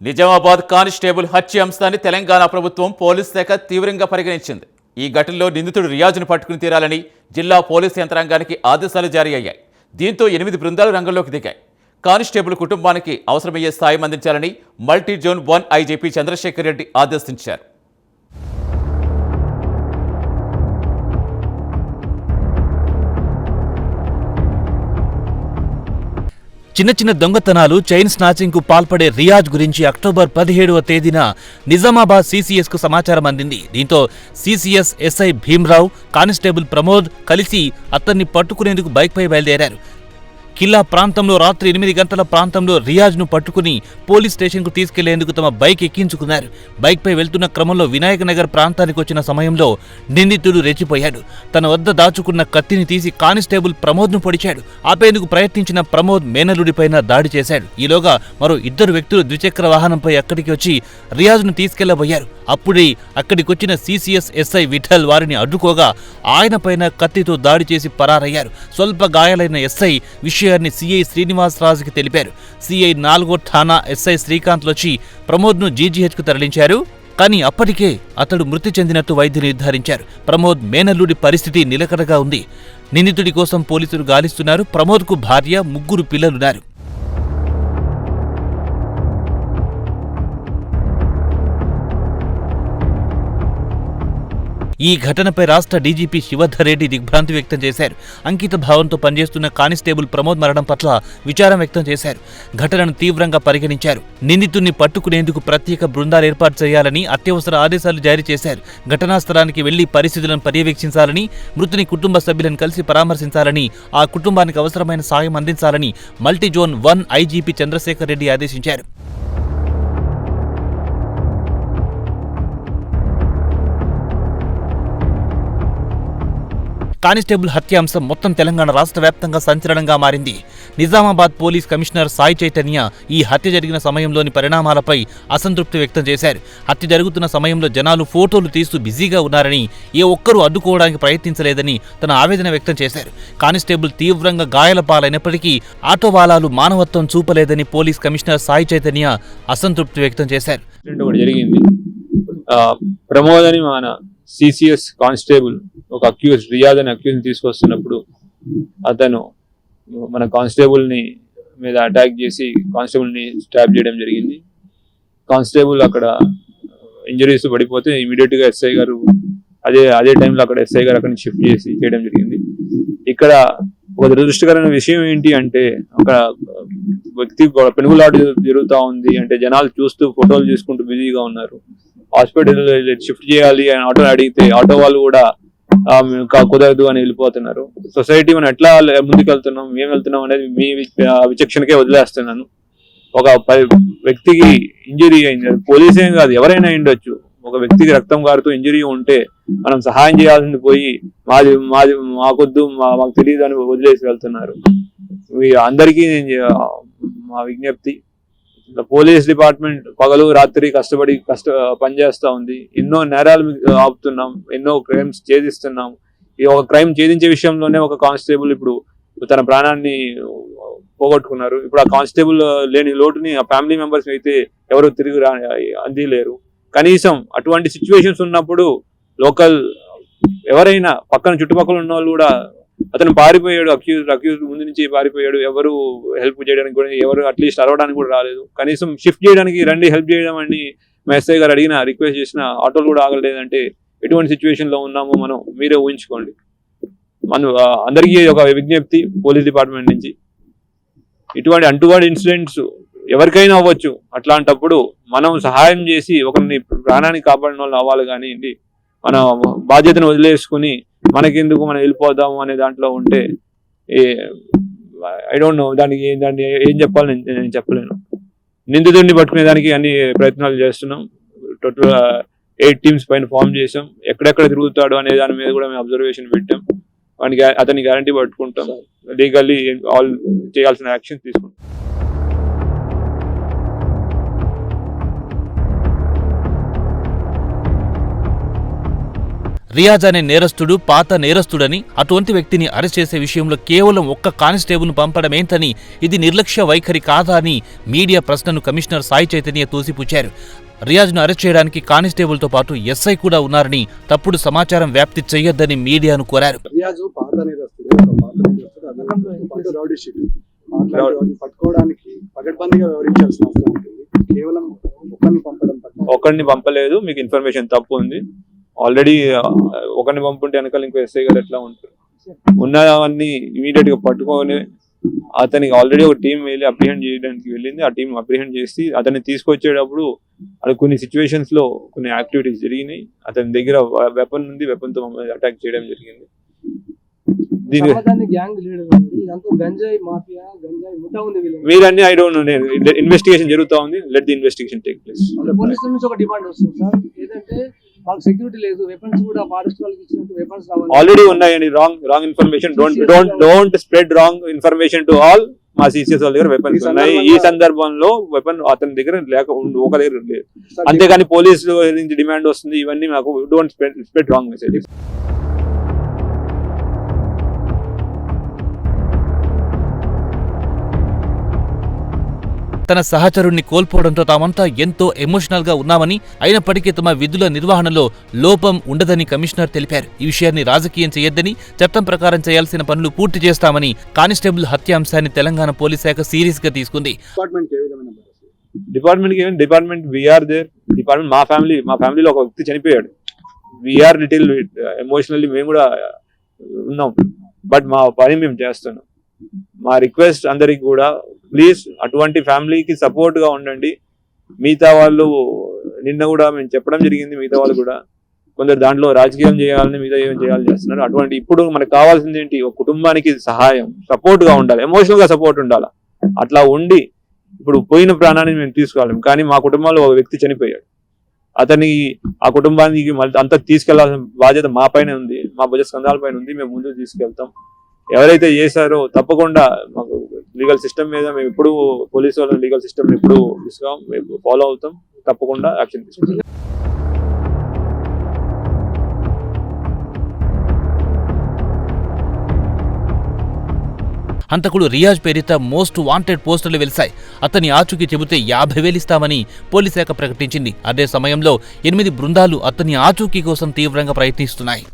Nizamabad constable హత్య అంశాన్ని తెలంగాణ ప్రభుత్వం పోలీస్ శాఖ తీవ్రంగా పరిగణించింది. ఈ ఘటనలో నిందితుడు రియాజ్ను పట్టుకుని తీరాలని జిల్లా పోలీసు యంత్రాంగానికి ఆదేశాలు జారీ అయ్యాయి. దీంతో 8 బృందాలు రంగంలోకి దిగాయి. కానిస్టేబుల్ కుటుంబానికి అవసరమయ్యే సాయం అందించాలని multi zone 1 IGP Chandrasekhar Reddy ఆదేశించారు. చిన్న చిన్న దొంగతనాలు, చైన్ స్నాచింగ్ కు పాల్పడే రియాజ్ గురించి అక్టోబర్ 17వ తేదీన నిజామాబాద్ సీసీఎస్ కు సమాచారం అందింది. దీంతో CCS SI Bhimrao, constable Pramod కలిసి అతన్ని పట్టుకునేందుకు బైక్పై బయలుదేరారు. కిల్లా ప్రాంతంలో రాత్రి 8 గంటల ప్రాంతంలో రియాజ్ను పట్టుకుని పోలీస్ స్టేషన్కు తీసుకెళ్లేందుకు తమ బైక్ ఎక్కించుకున్నారు. బైక్పై వెళ్తున్న క్రమంలో వినాయక నగర్ ప్రాంతానికి వచ్చిన సమయంలో నిందితుడు రెచ్చిపోయాడు. తన వద్ద దాచుకున్న కత్తిని తీసి కానిస్టేబుల్ ప్రమోద్ను పొడిచాడు. ఆపేందుకు ప్రయత్నించిన ప్రమోద్ మేనలుడిపైన దాడి చేశాడు. ఈలోగా మరో 2 వ్యక్తులు ద్విచక్ర వాహనంపై అక్కడికి వచ్చి రియాజ్ను తీసుకెళ్లబోయారు. అప్పుడే అక్కడికొచ్చిన సీసీఎస్ ఎస్ఐ విఠల్ వారిని అడ్డుకోగా ఆయనపైన కత్తితో దాడి చేసి పరారయ్యారు. స్వల్ప గాయాలైన ఎస్ఐ విషయాన్ని సీఐ శ్రీనివాసరాజుకి తెలిపారు. సీఐ 4వ ఠాణా ఎస్ఐ శ్రీకాంత్ వచ్చి ప్రమోద్ను జీజీహెచ్కు తరలించారు. కానీ అప్పటికే అతడు మృతి చెందినట్టు వైద్యులు నిర్ధారించారు. ప్రమోద్ మేనల్లుడి పరిస్థితి నిలకడగా ఉంది. నిందితుడి కోసం పోలీసులు గాలిస్తున్నారు. ప్రమోద్కు భార్య, 3 పిల్లలున్నారు. ఈ ఘటనపై రాష్ట్ర డీజీపీ శివధర్ రెడ్డి దిగ్భ్రాంతి వ్యక్తం చేశారు. అంకిత భావంతో పనిచేస్తున్న కానిస్టేబుల్ ప్రమోద్ మరణం పట్ల విచారం వ్యక్తం చేశారు. ఘటనను తీవ్రంగా పరిగణించారు. నిందితుడిని పట్టుకునేందుకు ప్రత్యేక బృందాలు ఏర్పాటు చేయాలని అత్యవసర ఆదేశాలు జారీ చేశారు. ఘటనా స్థలానికి వెళ్లి పరిస్థితులను పర్యవేక్షించాలని, మృతుని కుటుంబ సభ్యులను కలిసి పరామర్శించాలని, ఆ కుటుంబానికి అవసరమైన సాయం అందించాలని multi zone 1 IGP Chandrasekhar Reddy ఆదేశించారు. కానిస్టేబుల్ హత్య అంశం మొత్తం తెలంగాణ రాష్ట్ర వ్యాప్తంగా సంచలనంగా మారింది. నిజామాబాద్ పోలీస్ కమిషనర్ సాయి చైతన్య ఈ హత్య జరిగిన సమయంలోని పరిణామాలపై అసంతృప్తి వ్యక్తం చేశారు. హత్య జరుగుతున్న సమయంలో జనాలు ఫోటోలు తీస్తూ బిజీగా ఉన్నారని, ఏ ఒక్కరూ అడ్డుకోవడానికి ప్రయత్నించలేదని తన ఆవేదన వ్యక్తం చేశారు. కానిస్టేబుల్ తీవ్రంగా గాయాల పాలైనప్పటికీ ఆటోవాలాలు మానవత్వం చూపలేదని పోలీస్ కమిషనర్ సాయి చైతన్య అసంతృప్తి వ్యక్తం చేశారు. ప్రమోద్ అని మన సిసిఎస్ కానిస్టేబుల్ ఒక రియాజ్ అని అక్యూజ్ తీసుకొస్తున్నప్పుడు అతను మన కానిస్టేబుల్ ని మీద అటాక్ చేసి కానిస్టేబుల్ ని స్టాబ్ చేయడం జరిగింది. కానిస్టేబుల్ అక్కడ ఇంజరీస్ పడిపోతే ఇమీడియట్ గా ఎస్ఐ గారు అదే టైంలో అక్కడ ఎస్ఐ గారు అక్కడ షిఫ్ట్ చేసి చేయడం జరిగింది. ఇక్కడ ఒక దురదృష్టకరమైన విషయం ఏంటి అంటే, అక్కడ వ్యక్తి పెనుగులాట జరుగుతూ ఉంది. అంటే జనాలు చూస్తూ ఫోటోలు తీసుకుంటూ బిజీగా ఉన్నారు. హాస్పిటల్ షిఫ్ట్ చేయాలి అని ఆటో అడిగితే ఆటో వాళ్ళు కూడా కుదరదు అని వెళ్ళిపోతున్నారు. సొసైటీ మనం ఎట్లా ముందుకెళ్తున్నాం, మేము వెళ్తున్నాం అనేది మీ విచక్షణకే వదిలేస్తున్నాను. ఒక వ్యక్తికి ఇంజరీ అయింది, పోలీస్ ఏం కాదు ఎవరైనా ఉండొచ్చు. ఒక వ్యక్తికి రక్తం కారుతూ ఇంజరీ ఉంటే మనం సహాయం చేయాల్సింది పోయి మాకొద్దు, మాకు తెలియదు అని వదిలేసి వెళ్తున్నారు. అందరికీ మా విజ్ఞప్తి, పోలీస్ డిపార్ట్మెంట్ పగలు రాత్రి కష్టపడి పనిచేస్తా ఉంది. ఎన్నో నేరాలు ఆపుతున్నాం, ఎన్నో క్రైమ్స్ ఛేదిస్తున్నాం. ఈ ఒక క్రైమ్ ఛేదించే విషయంలోనే ఒక కానిస్టేబుల్ ఇప్పుడు తన ప్రాణాన్ని పోగొట్టుకున్నారు. ఇప్పుడు ఆ కానిస్టేబుల్ లేని లోటుని ఆ ఫ్యామిలీ మెంబర్స్ అయితే ఎవరు తిరిగి అందిలేరు. కనీసం అటువంటి సిచ్యువేషన్స్ ఉన్నప్పుడు లోకల్ ఎవరైనా పక్కన చుట్టుపక్కల ఉన్న వాళ్ళు కూడా, అతను పారిపోయాడు, అక్యూజ్ ముందు నుంచి పారిపోయాడు, ఎవరు హెల్ప్ చేయడానికి కూడా ఎవరు అట్లీస్ట్ అరవడానికి కూడా రాలేదు. కనీసం షిఫ్ట్ చేయడానికి రండి హెల్ప్ చేయడం అని మా ఎస్ఐ గారు అడిగిన, రిక్వెస్ట్ చేసిన ఆటోలు కూడా ఆగలేదంటే ఎటువంటి సిచ్యువేషన్ లో ఉన్నామో మనం మీరే ఊహించుకోండి. అందరికీ ఒక విజ్ఞప్తి పోలీస్ డిపార్ట్మెంట్ నుంచి, ఇటువంటి అంటువాడి ఇన్సిడెంట్స్ ఎవరికైనా అవ్వచ్చు. అట్లాంటప్పుడు మనం సహాయం చేసి ఒకరిని ప్రాణాన్ని కాపాడిన వాళ్ళు అవ్వాలి కానీ మన బాధ్యతను వదిలేసుకుని మనకెందుకు మనం వెళ్ళిపోదాము అనే దాంట్లో ఉంటే ఐ డోంట్ నో దాన్ని ఏం చెప్పాలి నేను చెప్పలేను. నిందితుడిని పట్టుకునే దానికి అన్ని ప్రయత్నాలు చేస్తున్నాం. టోటల్ 8 టీమ్స్ పైన ఫామ్ చేసాం. ఎక్కడెక్కడ తిరుగుతాడు అనే దాని మీద కూడా మేము అబ్జర్వేషన్ పెట్టాం. అతని గ్యారంటీ పట్టుకుంటాం. లీగల్లీ ఆల్ చేయాల్సిన యాక్షన్ తీసుకుంటాం. రియాజ్ అనే నేరస్తుడు పాత నేరస్తుడని, అటువంటి వ్యక్తిని అరెస్ట్ చేసే విషయంలో కేవలం ఒక్క కానిస్టేబుల్ను పంపడమేంటని, ఇది నిర్లక్ష్య వైఖరి కాదా అని మీడియా ప్రశ్నను కమిషనర్ సాయి చైతన్య తోసిపుచ్చారు. రియాజ్ను అరెస్ట్ చేయడానికి కానిస్టేబుల్తో పాటు ఎస్ఐ కూడా ఉన్నారని, తప్పుడు సమాచారం వ్యాప్తి చేయొద్దని మీడియాను కోరారు. రియాజ్ పాత నేరస్తుడు, అతను రౌడీ షీట్ పట్టుకోవడానికి పకడ్బందీగా వ్యవహరించాల్సిన అవసరం ఉంటుంది. కేవలం ఒకరిని పంపలేదు, మీకు ఇన్ఫర్మేషన్ తప్పు ఉంది. ఆల్రెడీ ఒకరిని పంపుంటే వెనకాల ఇంకో ఎస్ఐ గారు ఎట్లా ఉంటారు? ఉన్నవన్నీ ఇమీడియట్ గా పట్టుకొని అతనికి ఆల్రెడీ ఒక టీం వెళ్ళి అప్రిహెండ్ చేయడానికి వెళ్ళింది. ఆ టీం అప్రిహెండ్ చేసి అతన్ని తీసుకొచ్చేటప్పుడు అది కొన్ని సిచ్యువేషన్స్ లో కొన్ని యాక్టివిటీస్ జరిగినాయి. అతని దగ్గర వెపన్ ఉంది, వెపన్ తో మమ్మల్ని అటాక్ చేయడం జరిగింది. మీరన్నీ ఐ డోంట్ నో, ఇన్వెస్టిగేషన్ జరుగుతా ఉంది. Let the investigation take place. పోలీసుల నుంచి ఒక డిమాండ్ వస్తుంది సార్, ఏదంటే మాకు సెక్యూరిటీ లేదు, వెపన్స్ కూడా ఫారెస్ట్ వాళ్ళకి ఇచ్చినట్టు వెపన్స్ రావాలి. ఆల్రెడీ ఉన్నాయండి wrong information. Don't spread wrong information to all. మా సిసిఎస్ వాళ్ళ దగ్గర వెపన్స్ ఉన్నాయి. ఈ సందర్భంలో వెపన్ అతని దగ్గర ఒక దగ్గర లేదు. అంతేగాని పోలీసు నుంచి డిమాండ్ వస్తుంది, ఇవన్నీ మాకు డోంట్ స్ప్రెడ్ రాంగ్ మెసేజ్. తన సహచరుణ్ణి కోల్పోవడంతో తామంతా ఎంతో ఎమోషనల్ గా ఉన్నామని, అయినప్పటికీ తమ విధుల నిర్వహణలో లోపం ఉండదని కమిషనర్ తెలిపారు. ఈ విషయాన్ని రాజకీయం చేయొద్దని, చట్టం ప్రకారం చేయాల్సిన పనులు పూర్తి చేస్తామని, కానిస్టేబుల్ హత్య అంశాన్ని తెలంగాణ పోలీస్ శాఖ సీరియస్ గా తీసుకుంది. Department we are there. డిపార్ట్మెంట్ మా ఫ్యామిలీలో ఒక వ్యక్తి చనిపోయాడు. వీఆర్ లిటిల్ ఎమోషనల్లీ మేము కూడా ఉన్నాం. బట్ మా పని మేము చేస్తున్నాం. మా రిక్వెస్ట్ అందరికి కూడా, ప్లీజ్ అటువంటి ఫ్యామిలీకి సపోర్ట్ గా ఉండండి. మిగతా వాళ్ళు నిన్న కూడా మేము చెప్పడం జరిగింది. మిగతా వాళ్ళు కూడా కొందరు దాంట్లో రాజకీయం చేయాలని, మిగతా ఏం చేయాలని చేస్తున్నారు. అటువంటి ఇప్పుడు మనకు కావాల్సింది ఏంటి? ఒక కుటుంబానికి సహాయం, సపోర్ట్ గా ఉండాలి, ఎమోషనల్ గా సపోర్ట్ ఉండాలి. అట్లా ఉండి ఇప్పుడు పోయిన ప్రాణాన్ని మేము తీసుకోలేము, కానీ మా కుటుంబంలో ఒక వ్యక్తి చనిపోయాడు. అతని ఆ కుటుంబానికి మళ్ళీ అంతా తీసుకెళ్లాల్సిన బాధ్యత మా పైన ఉంది, మా భుజ స్కంధాల పైన ఉంది. మేము ముందుకు తీసుకెళ్తాం. ఎవరైతే చేశారో తప్పకుండా మాకు లీగల్ సిస్టమ్ మీద మేము ఎప్పుడు పోలీసు వాళ్ళ లీగల్ సిస్టమ్ ఎప్పుడు ఫాలో అవుతాం. తప్పకుండా యాక్షన్ తీసుకుంటాం. హంతకుడు రియాజ్ పేరిట మోస్ట్ వాంటెడ్ పోస్టర్లు వెలిశాయి. అతని ఆచూకీ చెబితే 50,000 ఇస్తామని పోలీస్ శాఖ ప్రకటించింది. అదే సమయంలో 8 బృందాలు అతని ఆచూకీ కోసం తీవ్రంగా ప్రయత్నిస్తున్నాయి.